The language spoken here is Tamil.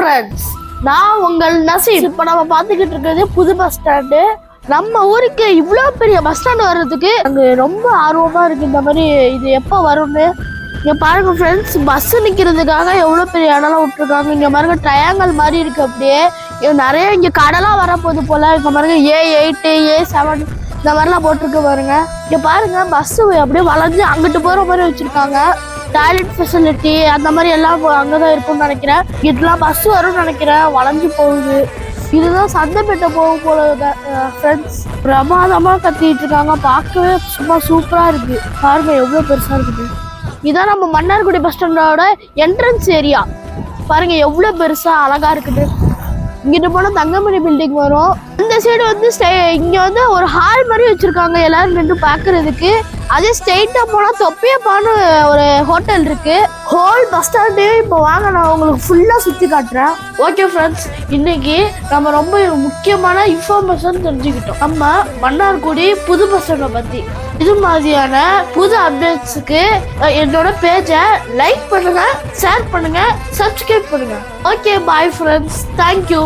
ஃப்ரெண்ட்ஸ், நான் உங்கள் நசீம். இப்போ நம்ம பார்த்துக்கிட்டு இருக்கிறது புது பஸ் ஸ்டாண்டு. நம்ம ஊருக்கு இவ்வளோ பெரிய பஸ் ஸ்டாண்ட் வர்றதுக்கு அங்கே ரொம்ப ஆர்வமாக இருக்குது. இந்த மாதிரி இது எப்போ வரும்னு இங்கே பாருங்க ஃப்ரெண்ட்ஸ். பஸ் நிற்கிறதுக்காக எவ்வளோ பெரிய இடம்லாம் விட்டுருக்காங்க. இங்கே பாருங்க ட்ரையாங்கல் மாதிரி இருக்குது. அப்படியே நிறைய இங்கே கடலாக வரப்போகுது போல். இங்கே பாருங்க A8 A7 இந்த மாதிரிலாம் போட்டிருக்கு பாருங்க. இங்கே பாருங்க பஸ்ஸு அப்படியே வளைஞ்சு அங்கிட்டு போகிற மாதிரி வச்சுருக்காங்க. டாய்லெட் ஃபெசிலிட்டி அந்த மாதிரி எல்லாம் அங்கே தான் இருக்கும்னு நினைக்கிறேன். இதெல்லாம் பஸ் வரும்னு நினைக்கிறேன். வளைஞ்சு போகுது. இதுதான் சந்தைப்பேட்டை போகும் போல ஃப்ரெண்ட்ஸ். பிரமாதமாக கட்டிட்டு இருக்காங்க. பார்க்கவே சும்மா சூப்பராக இருக்குது. பாருங்க எவ்வளோ பெருசாக இருக்குது. இதான் நம்ம மன்னார்குடி பஸ் ஸ்டாண்டோட என்ட்ரன்ஸ் ஏரியா. பாருங்க எவ்வளோ பெருசாக அழகாக இருக்குது. இங்கிட்டு போனால் தங்கமணி பில்டிங் வரும். இந்த சைடு வந்து இங்கே வந்து ஒரு ஹால் மாதிரி வச்சுருக்காங்க எல்லாரும் நின்று பார்க்குறதுக்கு. அதே ஸ்ட்ரெயிட்டாக போனால் தொப்பியப்பான்னு ஒரு ஹோட்டல் இருக்குது. ஹோல் பஸ் ஸ்டாண்டே இப்போ வாங்க நான் உங்களுக்கு ஃபுல்லாக சுற்றி காட்டுறேன். ஓகே ஃப்ரெண்ட்ஸ், இன்னைக்கு நம்ம ரொம்ப முக்கியமான இன்ஃபர்மேஷன் தெரிஞ்சுக்கிட்டோம் நம்ம மன்னார்குடி புது பஸ் ஸ்டாண்டை பற்றி. இது மாதிரியான புது அப்டேட்ஸுக்கு என்னோட பேஜை லைக் பண்ணுங்க, ஷேர் பண்ணுங்க, சப்ஸ்கிரைப் பண்ணுங்க. Okay bye friends, thank you.